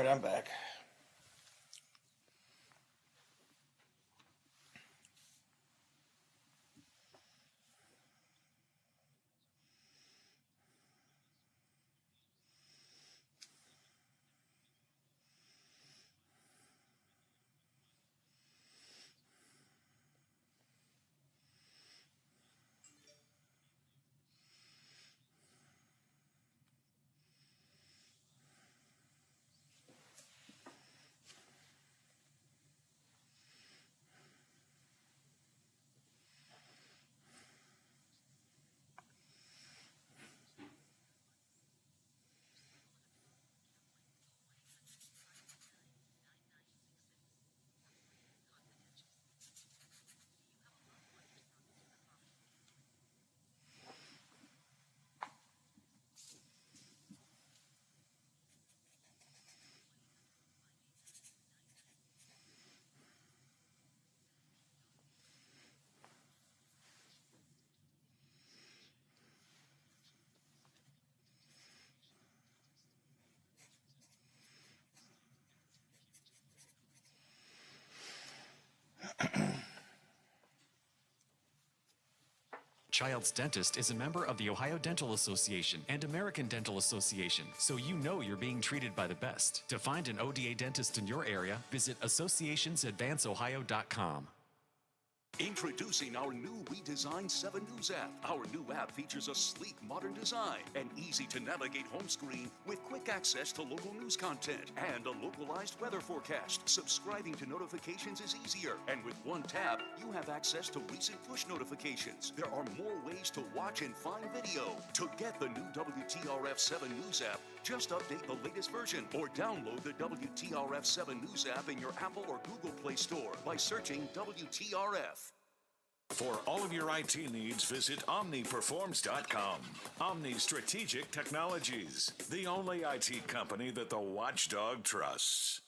right, I'm back. Child's Dentist is a member of the Ohio Dental Association and American Dental Association, so you know you're being treated by the best. To find an ODA dentist in your area, visit associationsadvanceohio.com. Introducing our new redesigned 7 News app. Our new app features a sleek, modern design, an easy-to-navigate home screen with quick access to local news content and a localized weather forecast. Subscribing to notifications is easier, and with one tap, you have access to recent push notifications. There are more ways to watch and find video. To get the new WTRF 7 News app, just update the latest version or download the WTRF 7 News app in your Apple or Google Play Store by searching WTRF. For all of your IT needs, visit OmniPerforms.com. Omni Strategic Technologies, the only IT company that the watchdog trusts.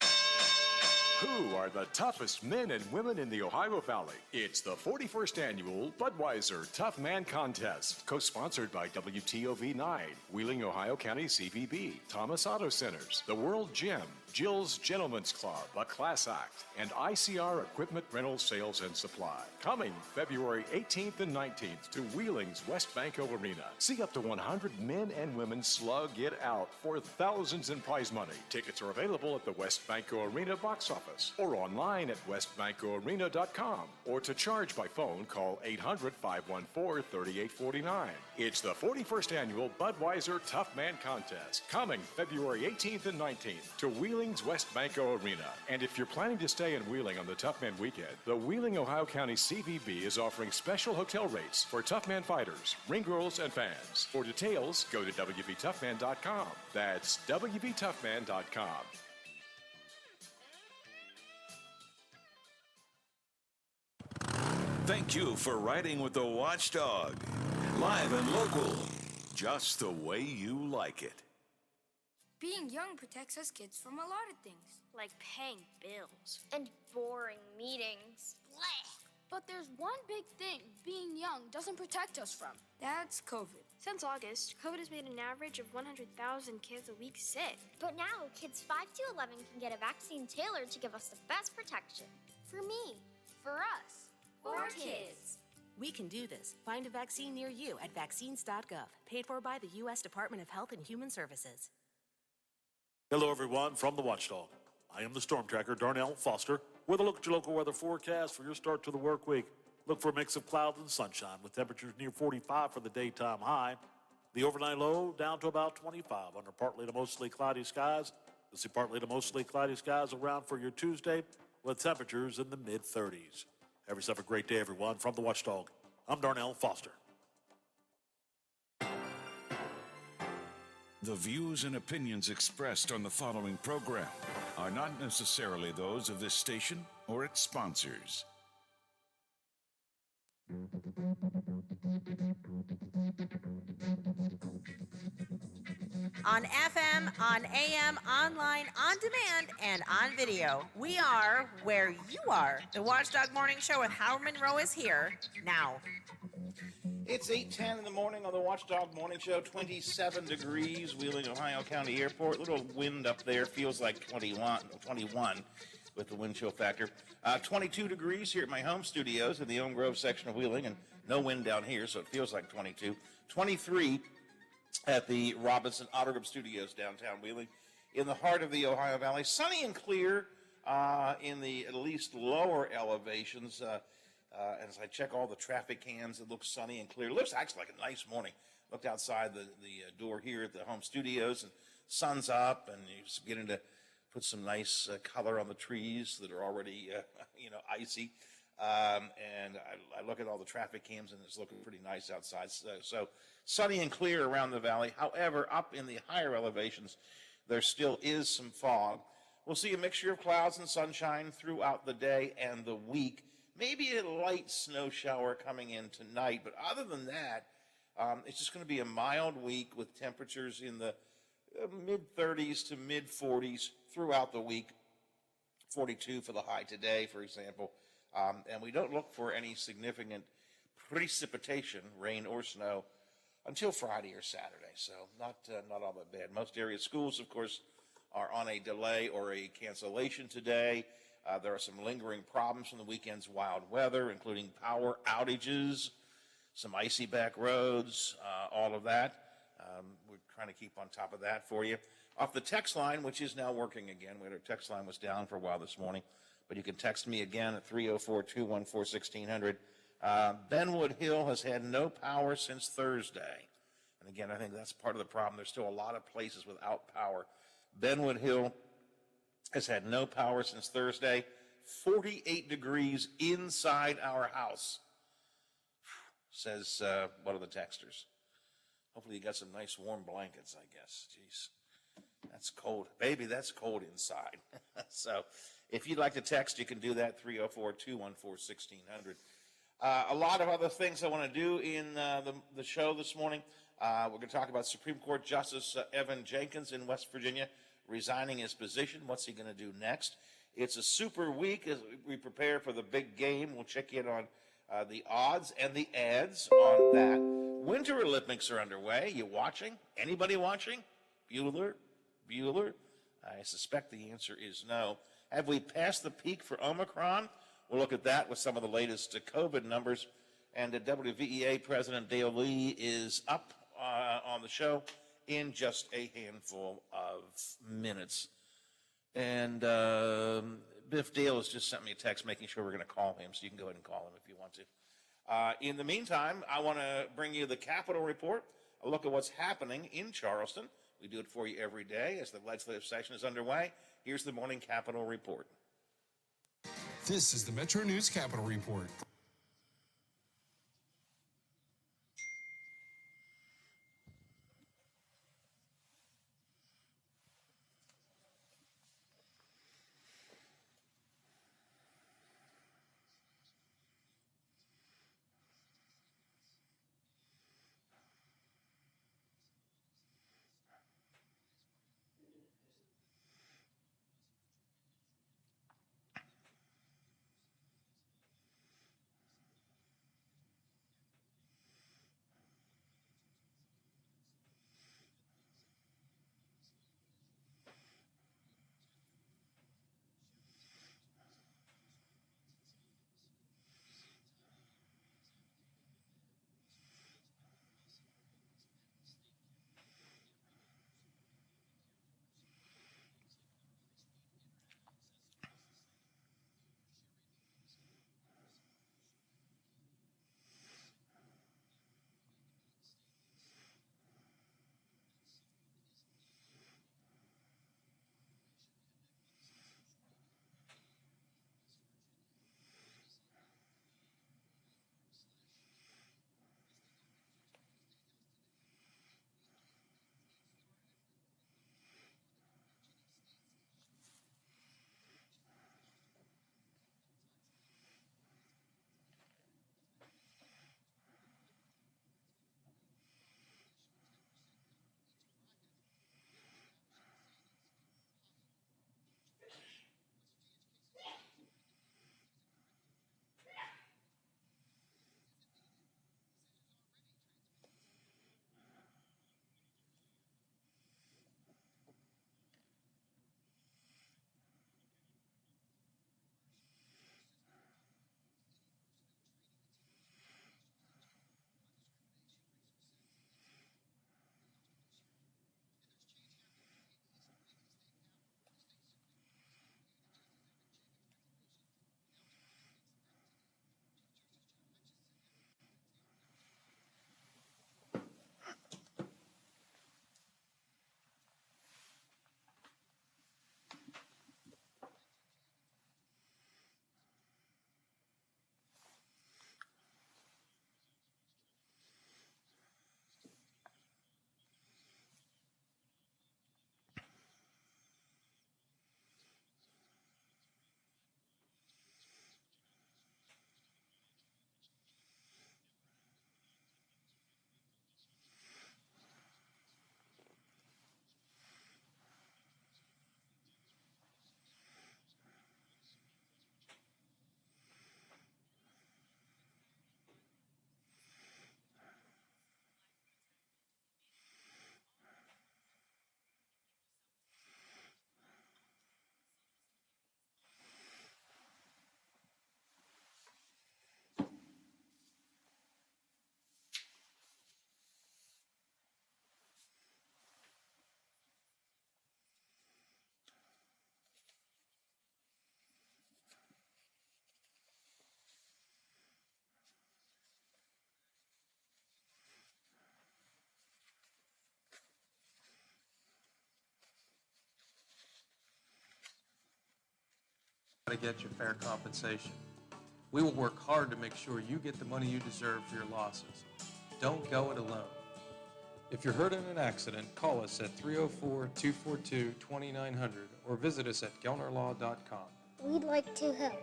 Who are the toughest men and women in the Ohio Valley? It's the 41st Annual Budweiser Tough Man Contest, co-sponsored by WTOV9, Wheeling, Ohio County CVB, Thomas Auto Centers, The World Gym, Jill's Gentlemen's Club, The Class Act, and ICR Equipment Rental Sales and Supply. Coming February 18th and 19th to Wheeling's West Banco Arena. See up to 100 men and women slug it out for thousands in prize money. Tickets are available at the West Banco Arena box office or online at westbancoarena.com. Or to charge by phone, call 800-514-3849. It's the 41st Annual Budweiser Tough Man Contest. Coming February 18th and 19th to Wheeling's West Banco Arena. And if you're planning to stay in Wheeling on the Tough Man weekend, the Wheeling, Ohio County CVB is offering special hotel rates for Tough Man fighters, ring girls, and fans. For details, go to WVToughman.com. That's WVToughman.com. Thank you for riding with the Watchdog. Live and local, just the way you like it. Being young protects us kids from a lot of things. Like paying bills. And boring meetings. Blech. But there's one big thing being young doesn't protect us from. That's COVID. Since August, COVID has made an average of 100,000 kids a week sick. But now, kids 5 to 11 can get a vaccine tailored to give us the best protection. For me. For us. For kids. We can do this. Find a vaccine near you at vaccines.gov. Paid for by the U.S. Department of Health and Human Services. Hello, everyone, from the Watchdog. I am the Storm Tracker, Darnell Foster, with a look at your local weather forecast for your start to the work week. Look for a mix of clouds and sunshine with temperatures near 45 for the daytime high. The overnight low down to about 25 under partly to mostly cloudy skies. You'll see partly to mostly cloudy skies around for your Tuesday with temperatures in the mid-30s. Have yourself a great day, everyone, from the Watchdog. I'm Darnell Foster. The views and opinions expressed on the following program are not necessarily those of this station or its sponsors. On FM, on AM, online, on demand, and on video. We are where you are. The Watchdog Morning Show with Howard Monroe is here now. It's 8:10 in the morning on the Watchdog Morning Show. 27 degrees, Wheeling, Ohio County Airport. Little wind up there, feels like 21 with the wind chill factor. 22 degrees here at my home studios in the Elm Grove section of Wheeling, and no wind down here, so it feels like 22. 23 at the Robinson Auto Group Studios downtown Wheeling, in the heart of the Ohio Valley. Sunny and clear in the at least lower elevations. As I check all the traffic cams, it looks sunny and clear. It looks actually like a nice morning. Looked outside the door here at the home studios, and sun's up, and you're just beginning to put some nice color on the trees that are already, icy. And I look at all the traffic cams, and it's looking pretty nice outside. So sunny and clear around the valley. However, up in the higher elevations, there still is some fog. We'll see a mixture of clouds and sunshine throughout the day and the week. Maybe a light snow shower coming in tonight, but other than that, it's just going to be a mild week with temperatures in the mid-30s to mid-40s throughout the week. 42 for the high today, for example. And we don't look for any significant precipitation, rain or snow, until Friday or Saturday. So not all that bad. Most area schools, of course, are on a delay or a cancellation today. There are some lingering problems from the weekend's wild weather, including power outages, some icy back roads, all of that. We're trying to keep on top of that for you. Off the text line, which is now working again. Our text line was down for a while this morning, but you can text me again at 304-214-1600. Benwood Hill has had no power since Thursday. And again, I think that's part of the problem. There's still a lot of places without power. Benwood Hill has had no power since Thursday. 48 degrees inside our house, says one of the texters. Hopefully you got some nice warm blankets, I guess. Jeez, that's cold. Baby, that's cold inside. So if you'd like to text, you can do that, 304-214-1600. A lot of other things I want to do in the show this morning. We're going to talk about Supreme Court Justice Evan Jenkins in West Virginia resigning his position. What's he going to do next? It's a super week as we prepare for the big game. We'll check in on the odds and the ads on that. Winter Olympics are underway. You watching? Anybody watching? Bueller? I suspect the answer is no. Have we passed the peak for Omicron? We'll look at that with some of the latest COVID numbers. And the WVEA President Dale Lee is up on the show in just a handful of minutes. And Biff Dale has just sent me a text making sure we're going to call him, so you can go ahead and call him if you want to. In the meantime, I want to bring you the Capitol Report, a look at what's happening in Charleston. We do it for you every day as the legislative session is underway. Here's the morning Capitol Report. This is the Metro News Capitol Report. to get your fair compensation. We will work hard to make sure you get the money you deserve for your losses. Don't go it alone. If you're hurt in an accident, call us at 304-242-2900 or visit us at gelnerlaw.com. We'd like to help.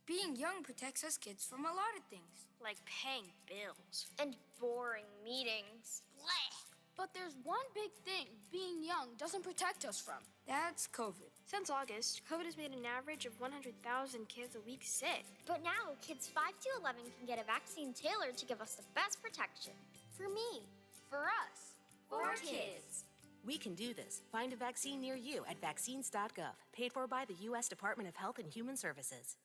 Being young protects us kids from a lot of things. Like paying bills. And boring meetings. Blech. But there's one big thing being young doesn't protect us from. That's COVID. Since August, COVID has made an average of 100,000 kids a week sick. But now, kids 5 to 11 can get a vaccine tailored to give us the best protection. For me. For us. For kids. We can do this. Find a vaccine near you at vaccines.gov. Paid for by the U.S. Department of Health and Human Services.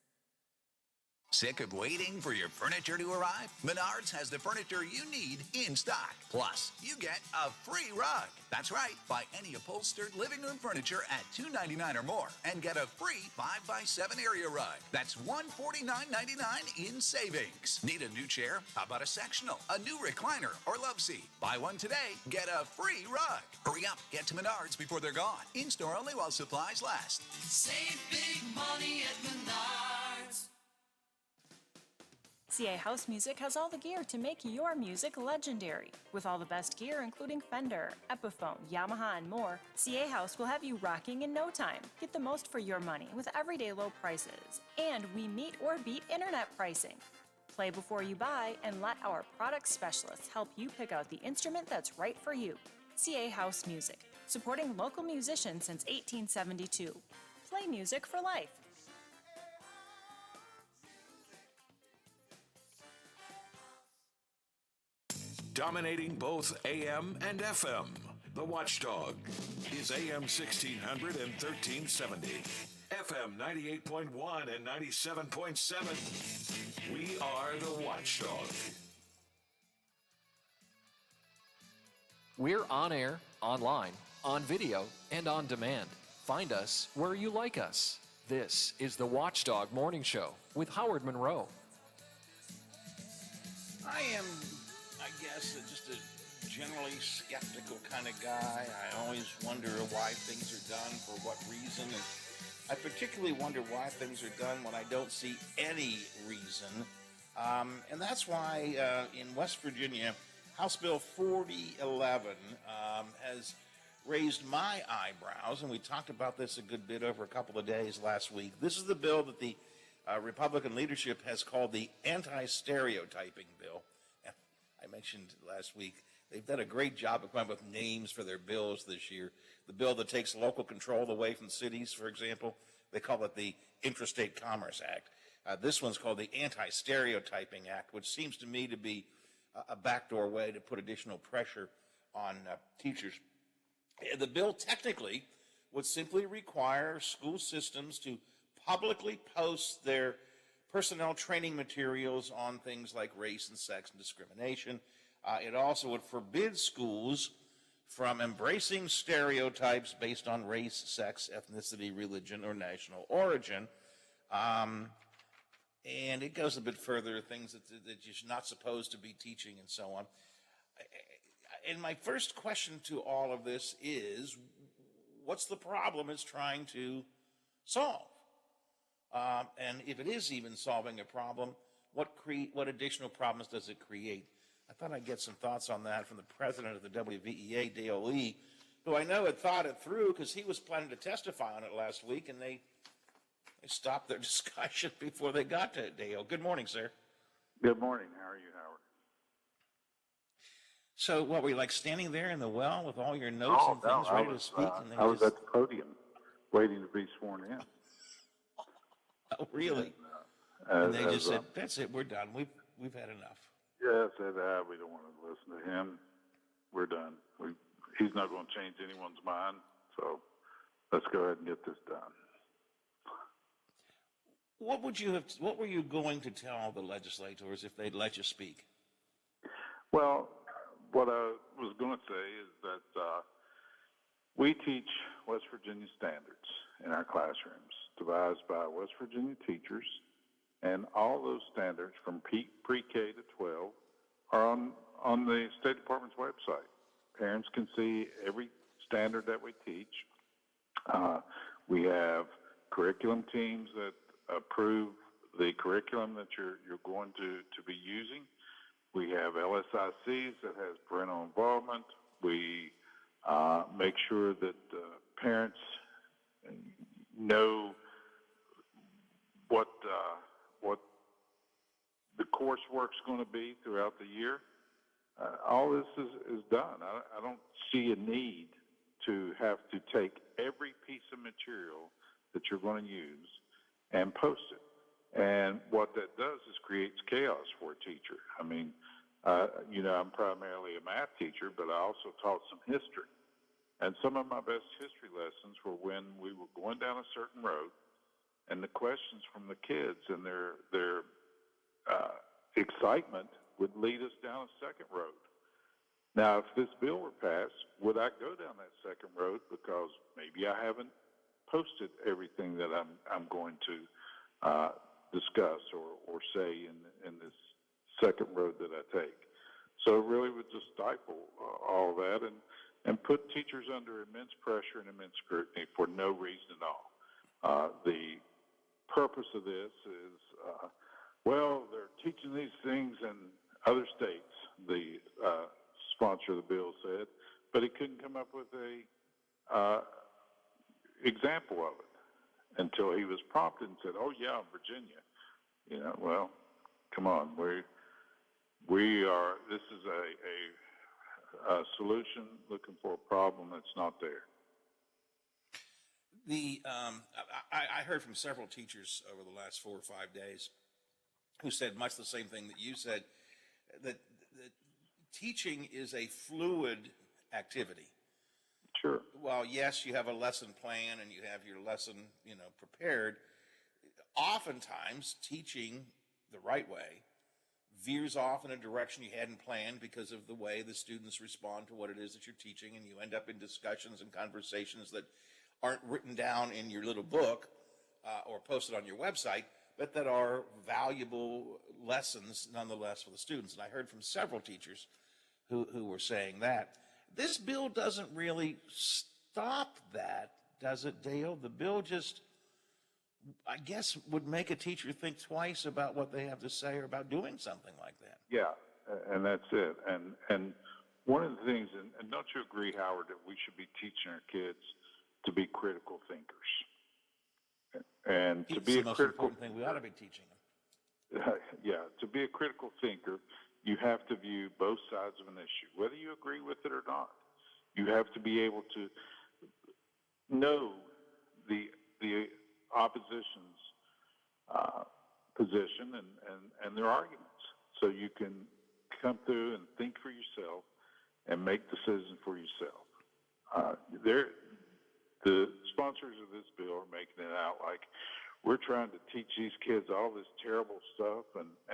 Sick of waiting for your furniture to arrive? Menards has the furniture you need in stock. Plus, you get a free rug. That's right. Buy any upholstered living room furniture at $2.99 or more and get a free 5x7 area rug. That's $149.99 in savings. Need a new chair? How about a sectional, a new recliner, or love seat? Buy one today, get a free rug. Hurry up. Get to Menards before they're gone. In-store only while supplies last. Save big money at Menards. CA House Music has all the gear to make your music legendary. With all the best gear, including Fender, Epiphone, Yamaha, and more, CA House will have you rocking in no time. Get the most for your money with everyday low prices. And we meet or beat internet pricing. Play before you buy and let our product specialists help you pick out the instrument that's right for you. CA House Music, supporting local musicians since 1872. Play music for life. Dominating both AM and FM, the Watchdog is AM 1600 and 1370, FM 98.1 and 97.7. We are the Watchdog. We're on air, online, on video, and on demand. Find us where you like us. This is the Watchdog Morning Show with Howard Monroe. I am, I guess, just a generally skeptical kind of guy. I always wonder why things are done, for what reason. And I particularly wonder why things are done when I don't see any reason. And that's why in West Virginia, House Bill 4011 has raised my eyebrows, and we talked about this a good bit over a couple of days last week. This is the bill that the Republican leadership has called the anti-stereotyping bill. I mentioned last week, they've done a great job of coming up with names for their bills this year. The bill that takes local control away from cities, for example, they call it the Interstate Commerce Act. This one's called the Anti-Stereotyping Act, which seems to me to be a backdoor way to put additional pressure on teachers. The bill technically would simply require school systems to publicly post their personnel training materials on things like race and sex and discrimination. It also would forbid schools from embracing stereotypes based on race, sex, ethnicity, religion, or national origin. And it goes a bit further, things that you're not supposed to be teaching and so on. And my first question to all of this is, what's the problem it's trying to solve? And if it is even solving a problem, what additional problems does it create? I thought I'd get some thoughts on that from the president of the WVEA, Dale Lee, who I know had thought it through because he was planning to testify on it last week, and they stopped their discussion before they got to it, Dale. Good morning, sir. Good morning. How are you, Howard? So, what, were you like standing there in the well with all your notes and things ready to speak? And I was at the podium waiting to be sworn in. Oh, really? And they just said, that's it, we're done. We've had enough. Yeah, said, we don't want to listen to him. We're done. He's not going to change anyone's mind, so let's go ahead and get this done. What were you going to tell the legislators if they'd let you speak? Well, what I was going to say is that we teach West Virginia standards in our classrooms, devised by West Virginia teachers, and all those standards from pre-K to 12 are on the State Department's website. Parents can see every standard that we teach. We have curriculum teams that approve the curriculum that you're going to be using. We have LSICs that has parental involvement. We make sure that parents know what the coursework's going to be throughout the year. All this is done. I don't see a need to have to take every piece of material that you're going to use and post it. And what that does is creates chaos for a teacher. I mean, I'm primarily a math teacher, but I also taught some history. And some of my best history lessons were when we were going down a certain road, and the questions from the kids and their excitement would lead us down a second road. Now, if this bill were passed, would I go down that second road because maybe I haven't posted everything that I'm going to discuss or say in this second road that I take? So it really would just stifle all of that and put teachers under immense pressure and immense scrutiny for no reason at all. The purpose of this is, they're teaching these things in other states, the sponsor of the bill said, but he couldn't come up with a example of it until he was prompted and said, oh, yeah, Virginia. Well, come on. We are, this is a solution looking for a problem that's not there. I heard from several teachers over the last 4 or 5 days who said much the same thing that you said, that teaching is a fluid activity. Sure. While, yes, you have a lesson plan and you have your lesson, prepared, oftentimes teaching the right way veers off in a direction you hadn't planned because of the way the students respond to what it is that you're teaching, and you end up in discussions and conversations that aren't written down in your little book or posted on your website, but that are valuable lessons nonetheless for the students. And I heard from several teachers who were saying that. This bill doesn't really stop that, does it, Dale? The bill just, I guess, would make a teacher think twice about what they have to say or about doing something like that. Yeah, and that's it. And one of the things, and don't you agree, Howard, that we should be teaching our kids to be critical thinkers? And to be a most critical important thing we ought to be teaching them. Yeah, to be a critical thinker, you have to view both sides of an issue, whether you agree with it or not. You have to be able to know the opposition's position and their arguments, so you can come through and think for yourself and make decisions for yourself. The sponsors of this bill are making it out like we're trying to teach these kids all this terrible stuff,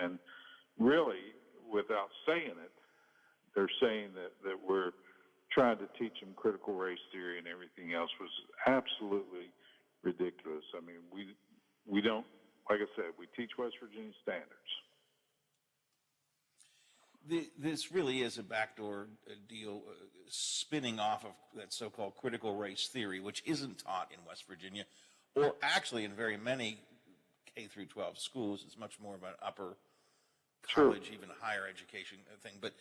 and really, without saying it, they're saying that we're trying to teach them critical race theory and everything else was absolutely ridiculous. I mean, we don't, like I said, we teach West Virginia standards. This really is a backdoor deal spinning off of that so-called critical race theory, which isn't taught in West Virginia, or actually in very many K through 12 schools. It's much more of an upper college, even higher education thing. But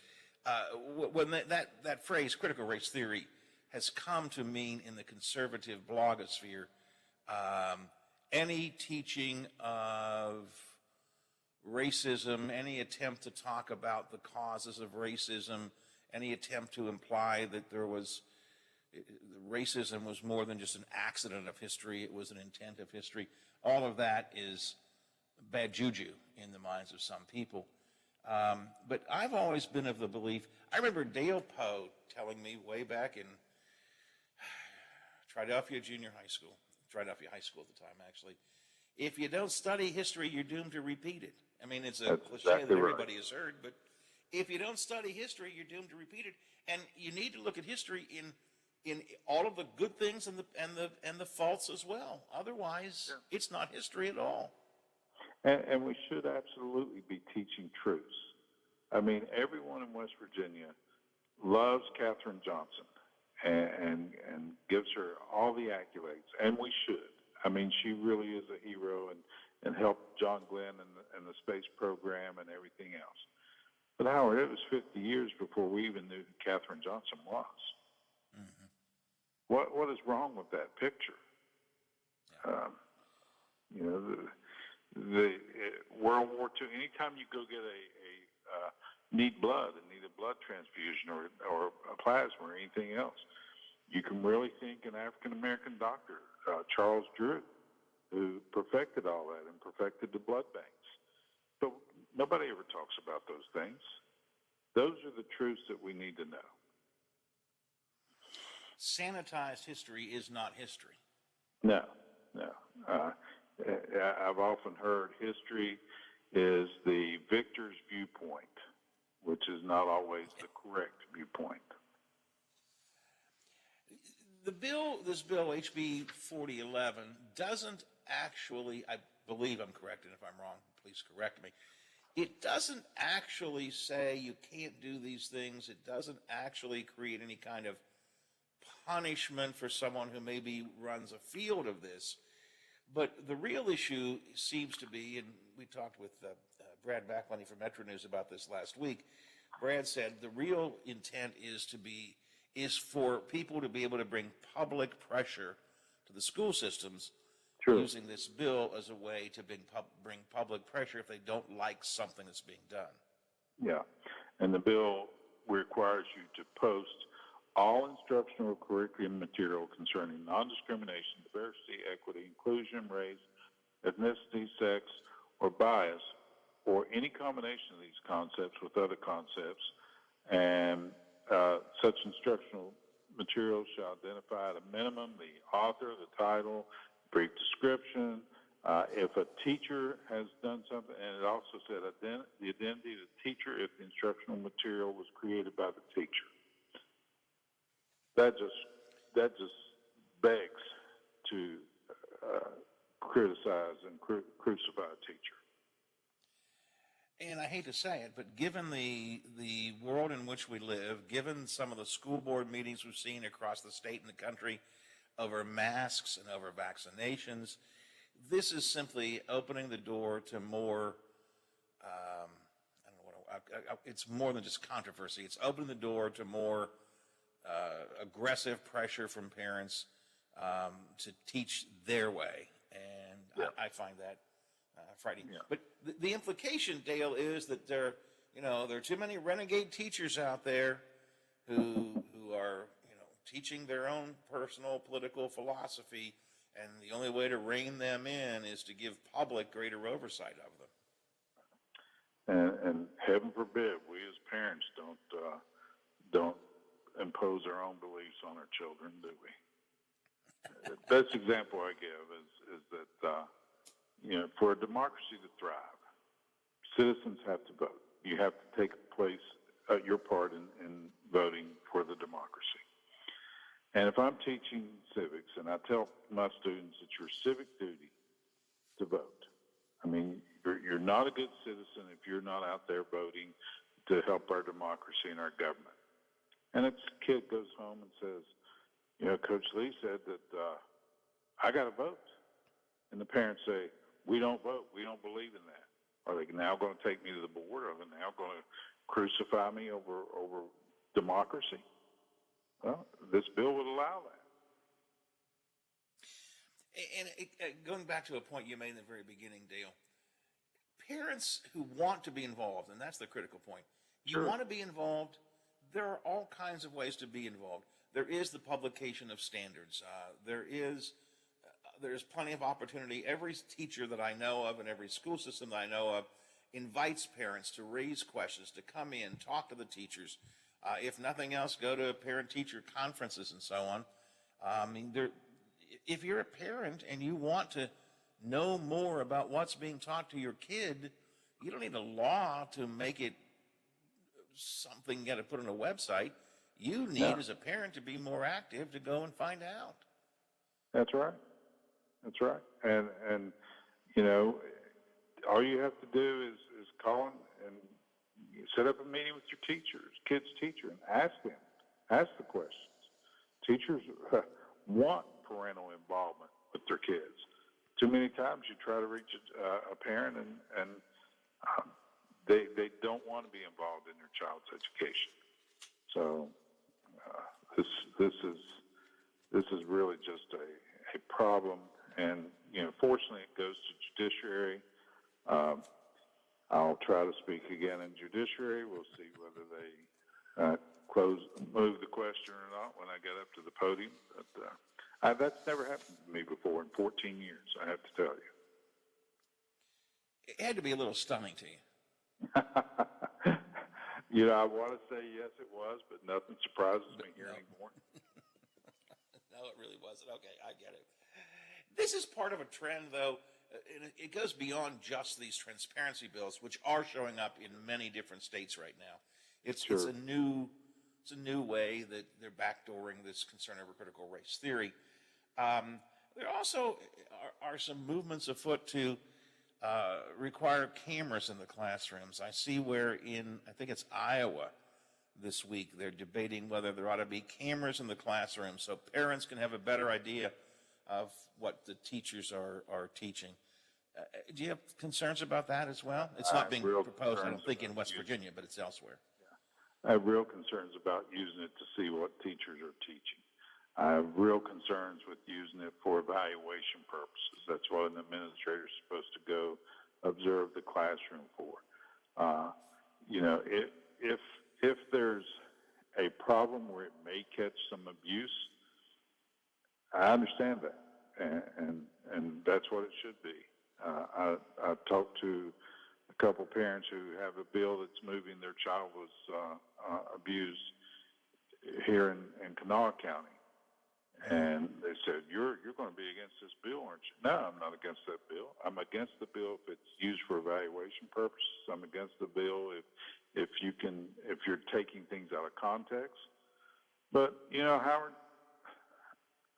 when that phrase, critical race theory, has come to mean in the conservative blogosphere, any teaching of racism, any attempt to talk about the causes of racism, any attempt to imply that racism was more than just an accident of history, it was an intent of history, all of that is bad juju in the minds of some people. But I've always been of the belief, I remember Dale Poe telling me way back in Philadelphia High School at the time, actually, if you don't study history, you're doomed to repeat it. I mean, it's a cliche that everybody has heard, but if you don't study history, you're doomed to repeat it. And you need to look at history in all of the good things and the faults as well. Otherwise, it's not history at all. And we should absolutely be teaching truths. I mean, everyone in West Virginia loves Katherine Johnson and gives her all the accolades, and we should. I mean, she really is a hero and helped John Glenn and the space program and everything else. But Howard, it was 50 years before we even knew who Katherine Johnson was. What is wrong with that picture? You know, the World War II. Anytime you go get need blood and need a blood transfusion or a plasma or anything else, you can really think an African American doctor, Charles Drew, who perfected all that and perfected the blood banks. But nobody ever talks about those things. Those are the truths that we need to know. Sanitized history is not history. No. I've often heard history is the victor's viewpoint, which is not always the correct viewpoint. This bill, HB 4011, doesn't actually, I believe I'm correct, and if I'm wrong, please correct me. It doesn't actually say you can't do these things. It doesn't actually create any kind of punishment for someone who maybe runs a field of this. But the real issue seems to be, and we talked with Brad Backlenny from Metro News about this last week. Brad said the real intent is for people to be able to bring public pressure to the school systems. True. Using this bill as a way to bring public pressure if they don't like something that's being done. Yeah, and the bill requires you to post all instructional curriculum material concerning non-discrimination, diversity, equity, inclusion, race, ethnicity, sex, or bias, or any combination of these concepts with other concepts, and such instructional materials shall identify at a minimum the author, the title, brief description, if a teacher has done something, and it also said the identity of the teacher if the instructional material was created by the teacher. That just begs to criticize and crucify a teacher. And I hate to say it, but given the world in which we live, given some of the school board meetings we've seen across the state and the country over masks and over vaccinations, this is simply opening the door to more, it's more than just controversy. It's opening the door to more aggressive pressure from parents to teach their way. And I find that frightening. Yeah. But the implication, Dale, is that there are too many renegade teachers out there who are teaching their own personal political philosophy, and the only way to rein them in is to give public greater oversight of them. And heaven forbid we as parents don't impose our own beliefs on our children, do we? The best example I give is that for a democracy to thrive, citizens have to vote. You have to take your part in voting for the democracy. And if I'm teaching civics and I tell my students it's your civic duty to vote, I mean, you're not a good citizen if you're not out there voting to help our democracy and our government. And a kid goes home and says, Coach Lee said that I got to vote. And the parents say, we don't vote. We don't believe in that. Are they now going to take me to the board? Are they now going to crucify me over democracy? Well, this bill would allow that. And going back to a point you made in the very beginning, Dale, parents who want to be involved, and that's the critical point. You want to be involved, there are all kinds of ways to be involved. There is the publication of standards. There's plenty of opportunity. Every teacher that I know of and every school system that I know of invites parents to raise questions, to come in, talk to the teachers. If nothing else, go to parent-teacher conferences and so on. If you're a parent and you want to know more about what's being taught to your kid, you don't need a law to make it something you got to put on a website. You need, as a parent, to be more active to go and find out. That's right. That's right. And all you have to do is call and set up a meeting with your kid's teacher, and ask the questions. Teachers want parental involvement with their kids. too many times you try to reach a parent and they don't want to be involved in their child's education. So this is really just a problem, and fortunately it goes to judiciary. I'll try to speak again in judiciary. We'll see whether they move the question or not when I get up to the podium. But that's never happened to me before in 14 years, I have to tell you. It had to be a little stunning to you. I want to say yes, it was, but nothing surprises me here anymore. No, it really wasn't. Okay, I get it. This is part of a trend, though, and it goes beyond just these transparency bills, which are showing up in many different states right now. It's a new way that they're backdooring this concern over critical race theory. There also are some movements afoot to require cameras in the classrooms. I see where I think it's Iowa this week, they're debating whether there ought to be cameras in the classroom so parents can have a better idea of what the teachers are teaching. Do you have concerns about that as well? It's not being proposed, I don't think, in West Virginia, but it's elsewhere. I have real concerns about using it to see what teachers are teaching. I have real concerns with using it for evaluation purposes. That's what an administrator is supposed to go observe the classroom for. If there's a problem where it may catch some abuse, I understand that, and that's what it should be. I've talked to a couple parents who have a bill that's moving their child was abused here in Kanawha County. And they said, you're going to be against this bill, aren't you? No, I'm not against that bill. I'm against the bill if it's used for evaluation purposes. I'm against the bill if you're taking things out of context. But, Howard,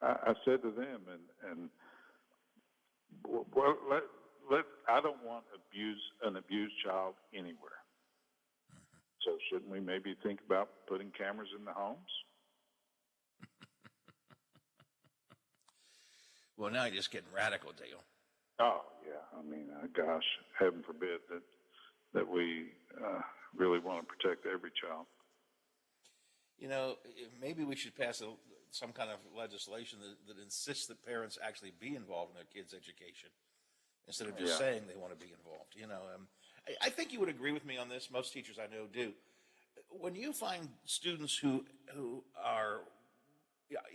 I said to them, I don't want an abused child anywhere. So shouldn't we maybe think about putting cameras in the homes? Well, now you're just getting radical, Dale. Oh, yeah. I mean, gosh, heaven forbid that we really want to protect every child. Maybe we should pass some kind of legislation that insists that parents actually be involved in their kids' education instead of just saying they want to be involved. I think you would agree with me on this. Most teachers I know do. When you find students who are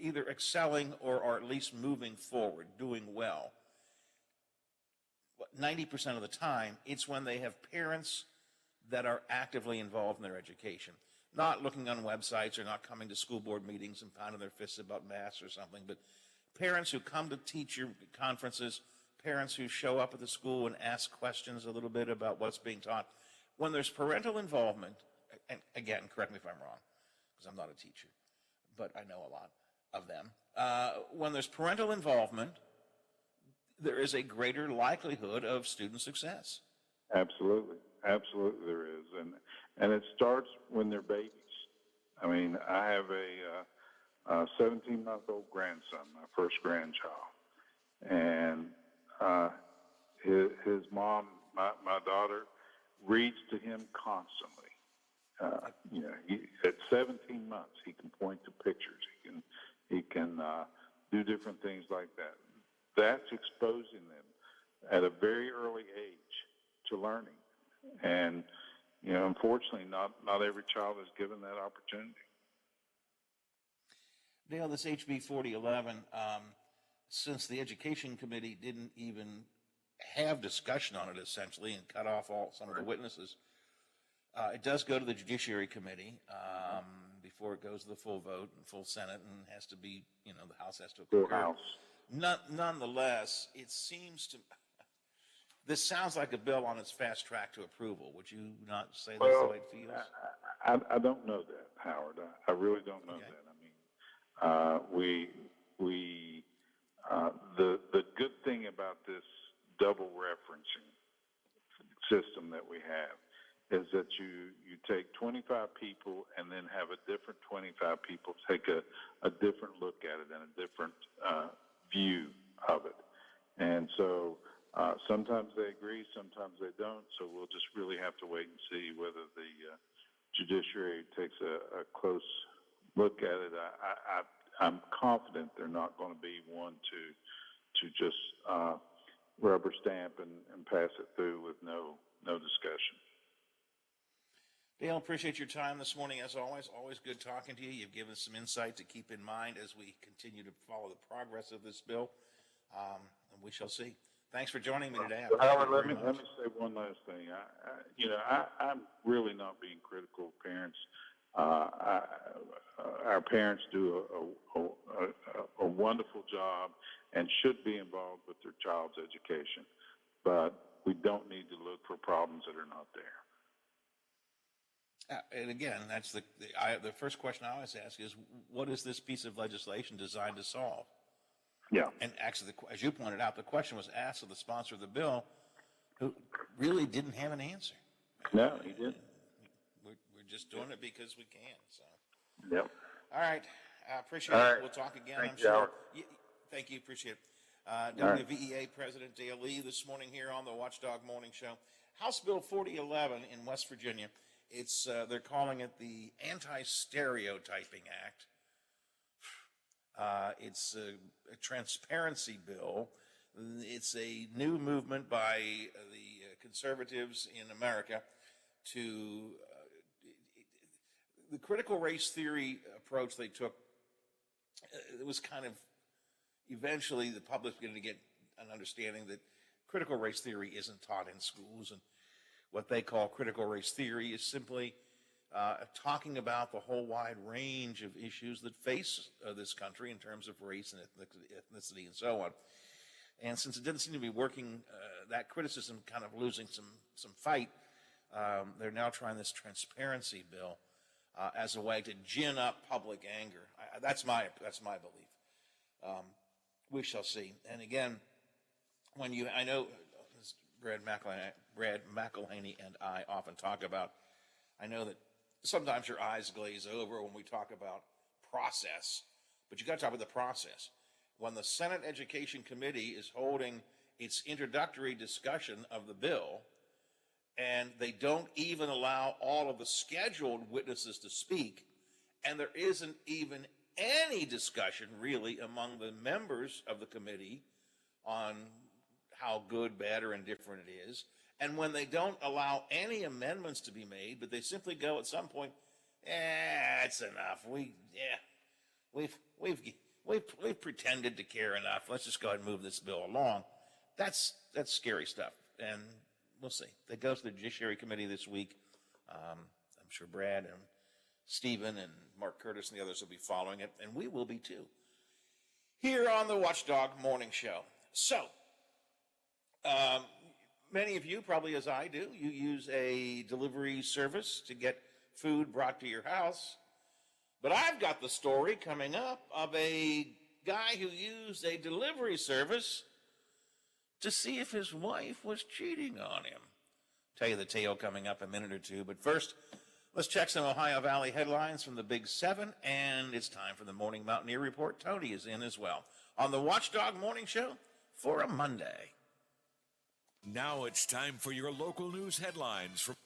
either excelling or are at least moving forward, doing well, 90% of the time, it's when they have parents that are actively involved in their education, not looking on websites or not coming to school board meetings and pounding their fists about math or something, but parents who come to teacher conferences, parents who show up at the school and ask questions a little bit about what's being taught. When there's parental involvement, and again, correct me if I'm wrong, because I'm not a teacher, but I know a lot of them. When there's parental involvement, there is a greater likelihood of student success. Absolutely. Absolutely there is. And it starts when they're babies. I mean, I have a 17-month-old grandson, my first grandchild. And his mom, my daughter, reads to him constantly. At 17 months, he can point to pictures. He can do different things like that. That's exposing them at a very early age to learning. And, unfortunately, not every child is given that opportunity. Dale, this HB 4011, since the Education Committee didn't even have discussion on it, essentially, and cut off some of the witnesses, it does go to the Judiciary Committee before it goes to the full vote and full Senate, and has to be, the House has to concur. Nonetheless, it seems to... This sounds like a bill on its fast track to approval. Would you not say that's the way it feels? I don't know that, Howard. I really don't know that. I mean, the good thing about this double referencing system that we have is that you take 25 people and then have a different 25 people take a different look at it and a different view of it. And so sometimes they agree, sometimes they don't. So we'll just really have to wait and see whether the judiciary takes a close look at it. I'm confident they're not going to be one to just rubber stamp and pass it through with no discussion. Dale, appreciate your time this morning as always. Always good talking to you. You've given us some insight to keep in mind as we continue to follow the progress of this bill, and we shall see. Thanks for joining me today. Howard, let me say one last thing. I'm really not being critical of parents. Our parents do a wonderful job and should be involved with their child's education, but we don't need to look for problems that are not there. And again, that's the first question I always ask is, what is this piece of legislation designed to solve? Yeah. And actually, as you pointed out, the question was asked of the sponsor of the bill, who really didn't have an answer. No, he didn't. We're just doing it because we can. So. Yep. All right. I appreciate All it. right. We'll talk again, Thank I'm you, sure. Howard. Thank you. Appreciate it. right. WVEA President Dale Lee this morning here on the Watchdog Morning Show. House Bill 4011 in West Virginia. It's they're calling it the Anti-Stereotyping Act. It's a transparency bill. It's a new movement by the conservatives in America to the critical race theory approach they took. It was kind of eventually the public's going to get an understanding that critical race theory isn't taught in schools, and what they call critical race theory is simply talking about the whole wide range of issues that face this country in terms of race and ethnicity and so on. And since it didn't seem to be working, that criticism kind of losing some fight, they're now trying this transparency bill as a way to gin up public anger. That's my belief. We shall see. And again, I know Brad McElhaney and I often talk about, I know that sometimes your eyes glaze over when we talk about process, but you got to talk about the process. When the Senate Education Committee is holding its introductory discussion of the bill, and they don't even allow all of the scheduled witnesses to speak, and there isn't even any discussion really among the members of the committee on how good, bad, or indifferent it is, and when they don't allow any amendments to be made, but they simply go at some point, it's enough. We've pretended to care enough. Let's just go ahead and move this bill along. That's scary stuff, and we'll see. That goes to the Judiciary Committee this week. I'm sure Brad and Stephen and Mark Curtis and the others will be following it, and we will be too, here on the Watchdog Morning Show. So, many of you, probably as I do, you use a delivery service to get food brought to your house. But I've got the story coming up of a guy who used a delivery service to see if his wife was cheating on him. Tell you the tale coming up in a minute or two. But first, let's check some Ohio Valley headlines from the Big Seven, and it's time for the Morning Mountaineer Report. Tony is in as well on the Watchdog Morning Show for a Monday. Now it's time for your local news headlines from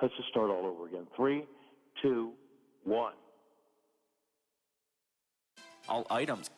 Let's just start all over again. 3, 2, 1. All items.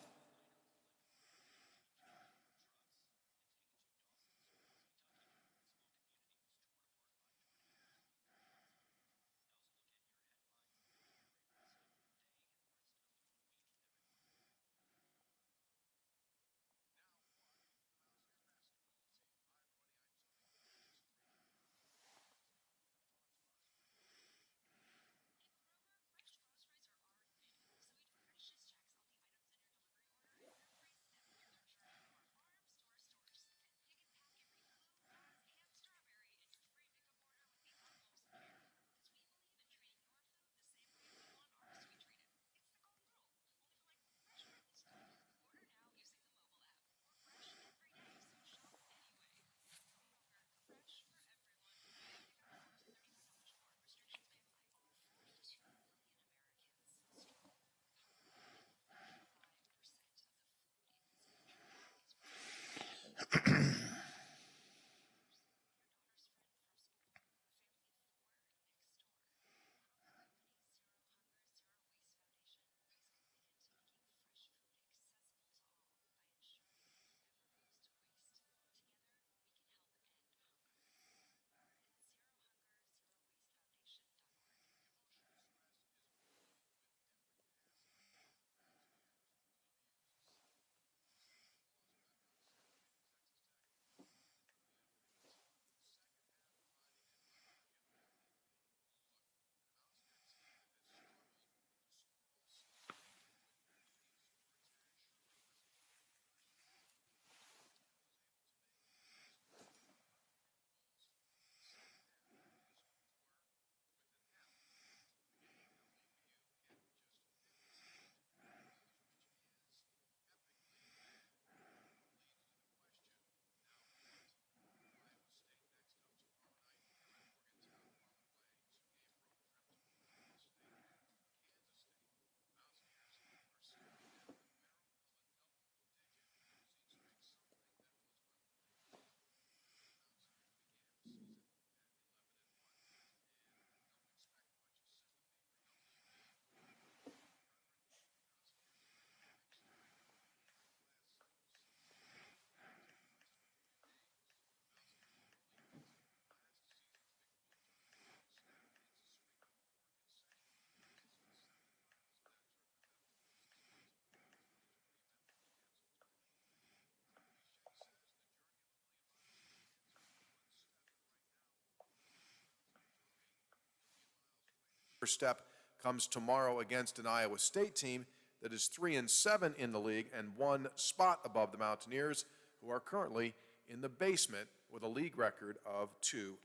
First step comes tomorrow against an Iowa State team that is 3-7 in the league and one spot above the Mountaineers, who are currently in the basement with a league record of 2-7.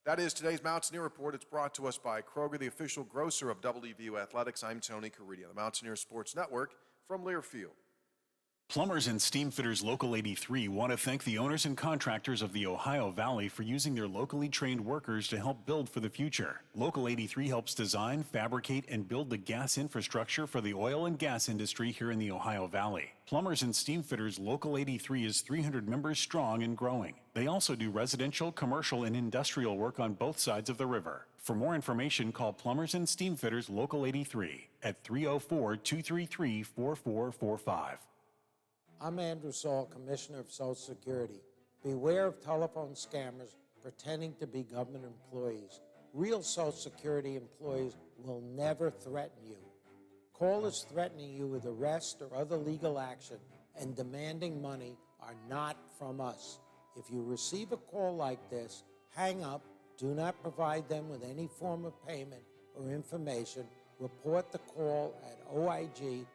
That is today's Mountaineer Report. It's brought to us by Kroger, the official grocer of WVU Athletics. I'm Tony Caridi on the Mountaineer Sports Network from Learfield. Plumbers and Steam Fitters Local 83 want to thank the owners and contractors of the Ohio Valley for using their locally trained workers to help build for the future. Local 83 helps design, fabricate, and build the gas infrastructure for the oil and gas industry here in the Ohio Valley. Plumbers and Steam Fitters Local 83 is 300 members strong and growing. They also do residential, commercial, and industrial work on both sides of the river. For more information, call Plumbers and Steam Fitters Local 83 at 304-233-4445. I'm Andrew Saul, Commissioner of Social Security. Beware of telephone scammers pretending to be government employees. Real Social Security employees will never threaten you. Callers threatening you with arrest or other legal action and demanding money are not from us. If you receive a call like this, hang up, do not provide them with any form of payment or information. Report the call at oig.ssa.gov.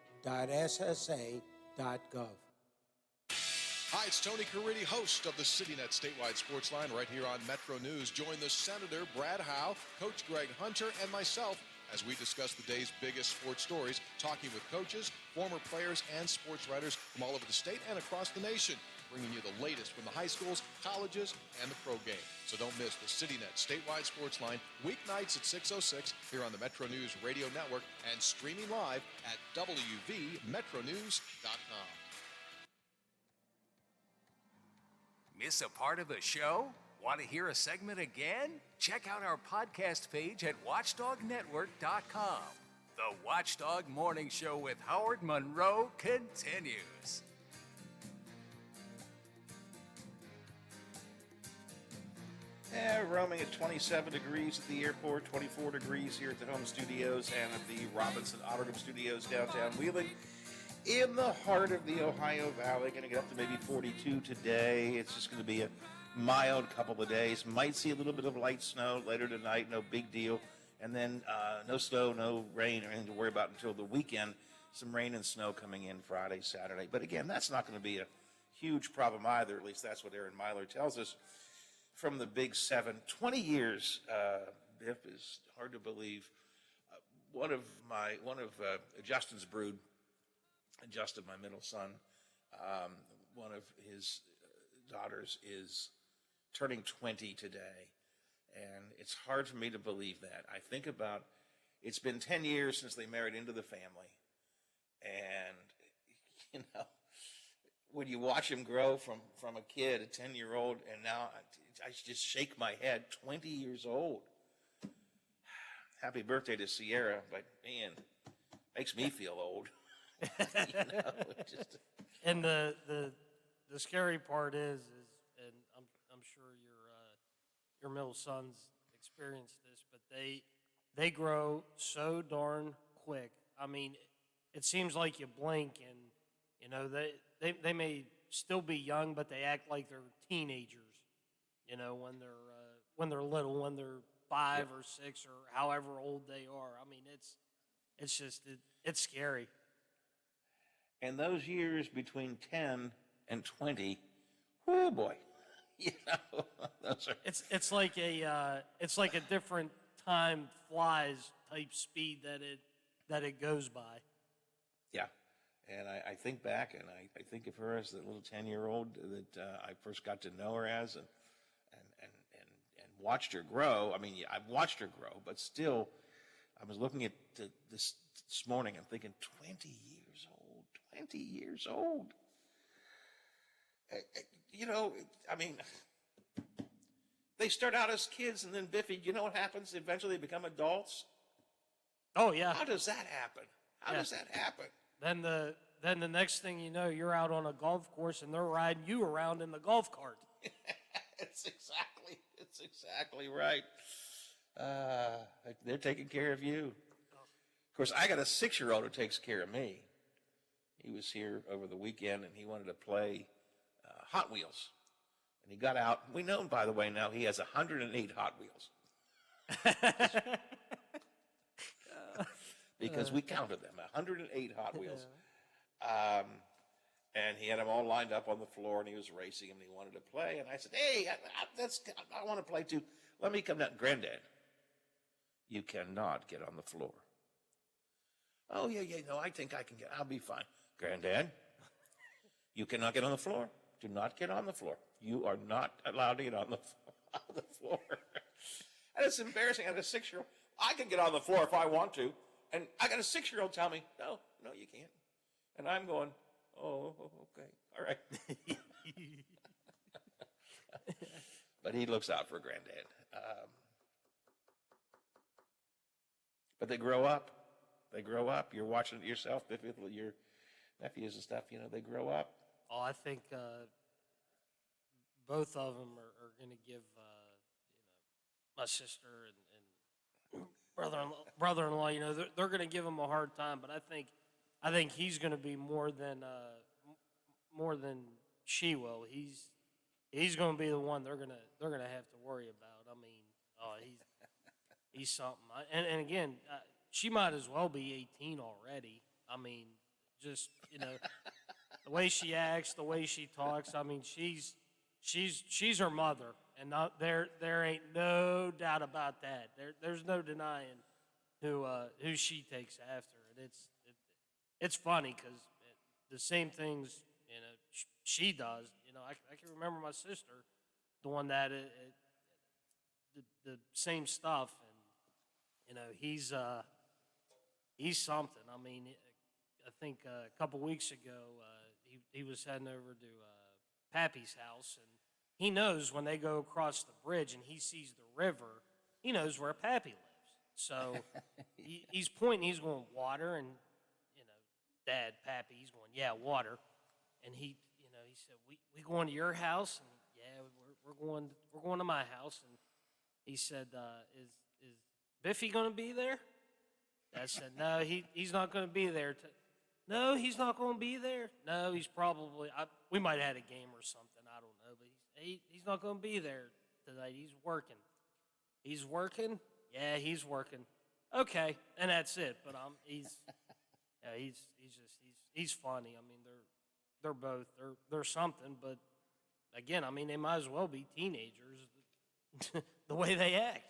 Hi, it's Tony Caridi, host of the CityNet Statewide Sports Line right here on Metro News. Join the Senator, Brad Howe, Coach Greg Hunter, and myself as we discuss the day's biggest sports stories, talking with coaches, former players, and sports writers from all over the state and across the nation, bringing you the latest from the high schools, colleges, and the pro game. So don't miss the CityNet Statewide Sports Line weeknights at 6:06 here on the Metro News Radio Network and streaming live at WVMetronews.com. Miss a part of the show? Want to hear a segment again? Check out our podcast page at watchdognetwork.com. The Watchdog Morning Show with Howard Monroe continues. Roaming at 27 degrees at the airport, 24 degrees here at the home studios and at the Robinson Autogram Studios downtown Wheeling. In the heart of the Ohio Valley, going to get up to maybe 42 today. It's just going to be a mild couple of days. Might see a little bit of light snow later tonight, no big deal. And then no snow, no rain or anything to worry about until the weekend. Some rain and snow coming in Friday, Saturday. But again, that's not going to be a huge problem either. At least that's what Aaron Myler tells us from the Big Seven. 20 years, Biff, is hard to believe. One of Justin's brood, Justin, my middle son, one of his daughters is turning 20 today. And it's hard for me to believe that. I think about, it's been 10 years since they married into the family. And, you know, when you watch him grow from a kid, a 10-year-old, and now I just shake my head, 20 years old. Happy birthday to Sierra, but man, makes me feel old. You know, just... And the scary part is, and I'm sure your middle sons experienced this, but they grow so darn quick. I mean, it seems like you blink and, you know, they may still be young, but they act like they're teenagers, you know, when they're little, when they're 5 or 6 or however old they are. I mean, it's scary. And those years between 10 and 20, oh boy, you know, those are... It's like a different time flies type speed that it goes by. Yeah. And I think back, and I think of her as the little 10-year-old that I first got to know her as, and watched her grow. I mean, I've watched her grow, but still, I was looking at this morning and thinking, 20 years old, 20 years old. You know, I mean, they start out as kids, and then Biffy, you know what happens? Eventually, they become adults. Oh yeah. How does that happen? How does that happen? Then the next thing you know, you're out on a golf course and they're riding you around in the golf cart. It's exactly right. They're taking care of you. Of course, I got a 6-year-old who takes care of me. He was here over the weekend and he wanted to play Hot Wheels. And he got out. We know, by the way, now he has 108 Hot Wheels. Because we counted them, 108 Hot Wheels. And he had them all lined up on the floor, and he was racing them, and he wanted to play. And I said, hey, I want to play too. Let me come down. Granddad, you cannot get on the floor. Oh, yeah, no, I think I can get, I'll be fine. Granddad, you cannot get on the floor. Do not get on the floor. You are not allowed to get on the floor. And it's embarrassing. I have a 6-year-old. I can get on the floor if I want to. And I got a 6-year-old tell me, no, you can't. And I'm going, oh, okay, all right. But he looks out for Granddad. But they grow up. You're watching it yourself, with your nephews and stuff, you know, they grow up. Oh, I think both of them are going to give, my sister and brother-in-law, you know, they're going to give him a hard time. But I think he's going to be more than she will. He's going to be the one they're going to have to worry about. I mean, he's something. And again, she might as well be 18 already. I mean, just, you know, the way she acts, the way she talks. I mean, she's her mother, and there ain't no doubt about that. There's no denying who she takes after, and it's funny because the same things, you know, she does. You know, I can remember my sister doing that, the same stuff, and you know, he's something. I mean, I think a couple weeks ago, he was heading over to Pappy's house, he knows when they go across the bridge and he sees the river, he knows where Pappy lives. So he's pointing, he's going, water, and, Dad, Pappy, he's going, yeah, water. And he said, we going to your house? And yeah, we're going to my house. And he said, is Biffy going to be there? Dad said, no, he's not going to be there. No, he's not going to be there. No, he's probably, we might have had a game or something. I don't know. But he's not going to be there tonight. He's working. He's working? Yeah, he's working. Okay, and that's it. But he's funny. I mean, they're something. But again, I mean, they might as well be teenagers. The way they act.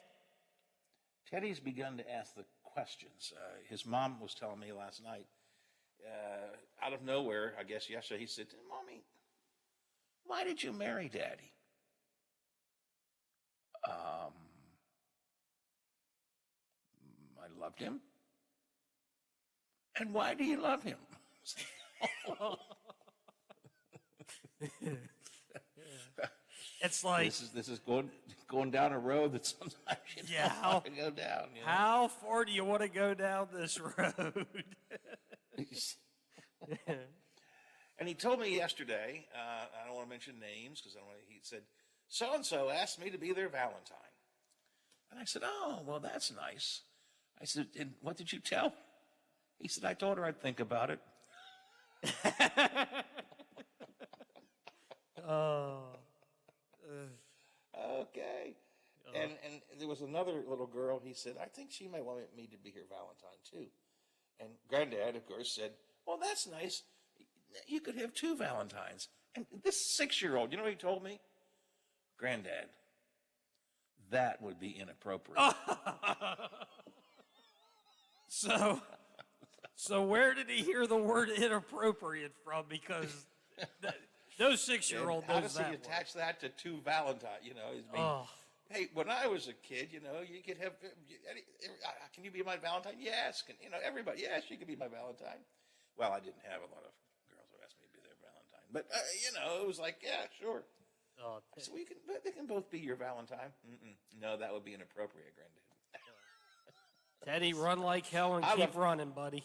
Teddy's begun to ask the questions. His mom was telling me last night, out of nowhere, I guess yesterday, he said, Mommy, why did you marry Daddy? I loved him. And why do you love him? It's like this is going down a road that sometimes you don't want to go down. How far do you want to go down this road? And he told me yesterday, I don't want to mention names because he said, so-and-so asked me to be their Valentine. And I said, oh, well, that's nice. I said, and what did you tell her? He said, I told her I'd think about it. Okay. And there was another little girl, he said, I think she might want me to be her Valentine too. And Granddad, of course, said, well, that's nice. You could have 2 Valentines. And this 6-year-old, you know what he told me? Granddad, that would be inappropriate. So where did he hear the word inappropriate from? Because no 6-year-old knows that. How does he attach that to 2 Valentines? Hey, when I was a kid, you could have. Can you be my Valentine? Yes. Everybody. Yes, you can be my Valentine. Well, I didn't have a lot of girls who asked me to be their Valentine, but it was like, yeah, sure. So they can both be your Valentine. No, that would be inappropriate, Granddad. Teddy, run like hell and keep running, buddy.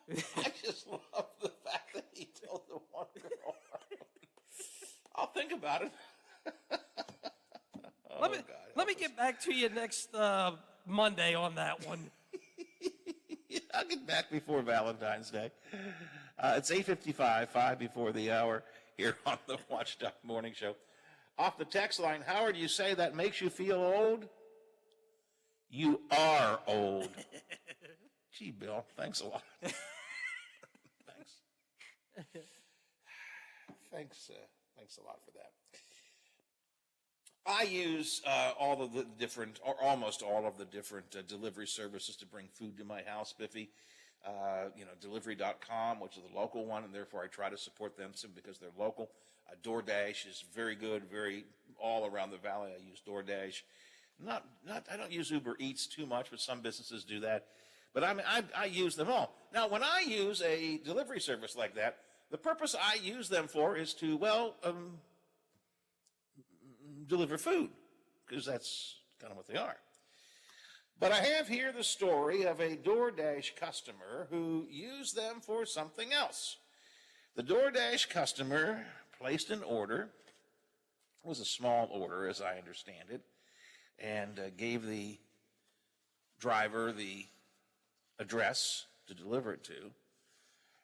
I just love the fact that he told the one girl. I'll think about it. Let me get back to you next Monday on that one. I'll get back before Valentine's Day. It's 8:55, 5 before the hour, here on the Watchdog Morning Show. Off the text line, Howard, you say that makes you feel old? You are old. Gee, Bill, thanks a lot. Thanks a lot for that. I use all of the different, or almost all of the different delivery services to bring food to my house, Biffy. Delivery.com, which is the local one, and therefore I try to support them because they're local. DoorDash is very good, very all around the valley. I use DoorDash. I don't use Uber Eats too much, but some businesses do that. But I use them all. Now, when I use a delivery service like that, the purpose I use them for is to, deliver food, because that's kind of what they are. But I have here the story of a DoorDash customer who used them for something else. The DoorDash customer placed an order. It was a small order, as I understand it, and gave the driver the address to deliver it to.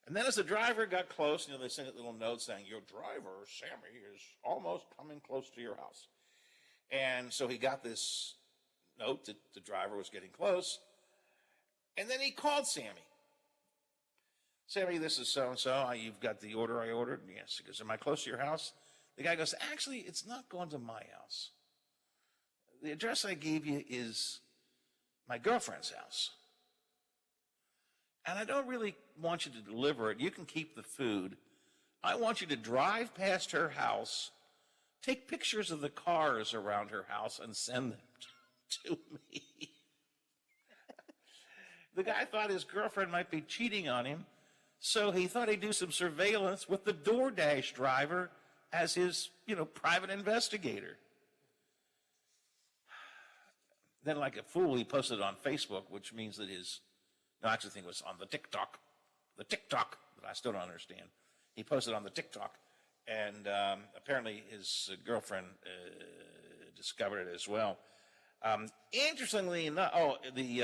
And then as the driver got close, they sent a little note saying, your driver, Sammy, is almost coming close to your house. And so he got this note that the driver was getting close. And then he called Sammy. Sammy, this is so-and-so. You've got the order I ordered? Yes. He goes, am I close to your house? The guy goes, actually, it's not going to my house. The address I gave you is my girlfriend's house. And I don't really want you to deliver it. You can keep the food. I want you to drive past her house, take pictures of the cars around her house, and send them to me. The guy thought his girlfriend might be cheating on him, so he thought he'd do some surveillance with the DoorDash driver as his, private investigator. Then, like a fool, he posted it on Facebook, which means that no, I actually think it was on the TikTok that I still don't understand. He posted on the TikTok, and apparently his girlfriend discovered it as well. Interestingly enough, the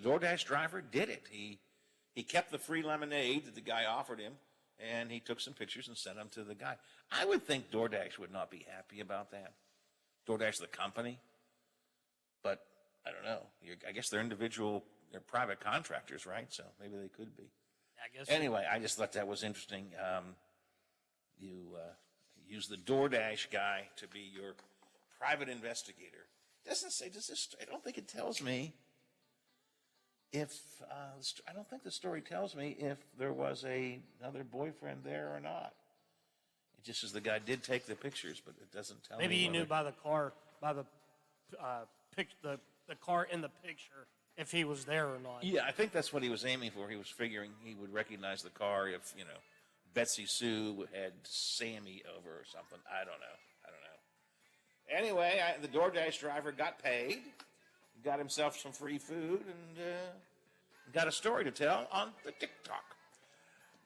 DoorDash driver did it. He kept the free lemonade that the guy offered him, and he took some pictures and sent them to the guy. I would think DoorDash would not be happy about that. DoorDash, the company, but I don't know. I guess they're they're private contractors, right? So maybe they could be. I guess. Anyway, I just thought that was interesting. You use the DoorDash guy to be your private investigator. Doesn't say. I don't think it tells me if. I don't think the story tells me if there was another boyfriend there or not. It just says the guy did take the pictures, but it doesn't tell me. Maybe he knew by the car, by the car in the picture, if he was there or not. Yeah, I think that's what he was aiming for. He was figuring he would recognize the car if, Betsy Sue had Sammy over or something. I don't know. Anyway, the DoorDash driver got paid, got himself some free food, and got a story to tell on the TikTok.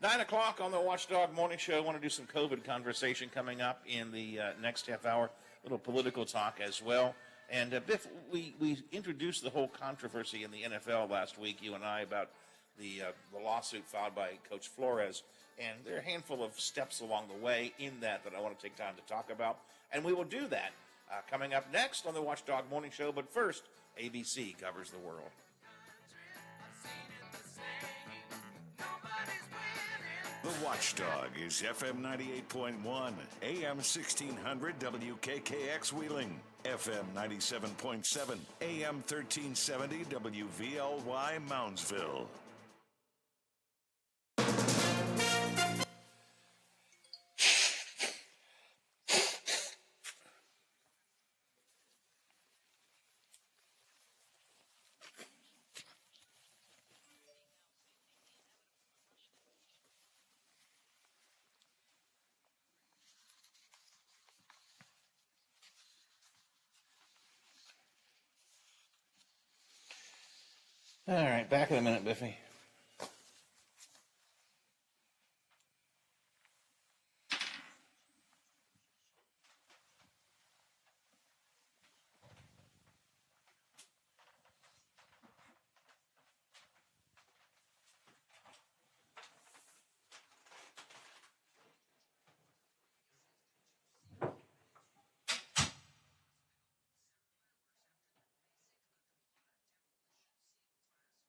9 o'clock on the Watchdog Morning Show. I want to do some COVID conversation coming up in the next half hour. A little political talk as well. And Biff, we introduced the whole controversy in the NFL last week, you and I, about the lawsuit filed by Coach Flores. And there are a handful of steps along the way in that I want to take time to talk about. And we will do that coming up next on the Watchdog Morning Show. But first, ABC covers the world. The Watchdog is FM 98.1, AM 1600 WKKX Wheeling, FM 97.7, AM 1370 WVLY Moundsville. All right, back in a minute, Biffy.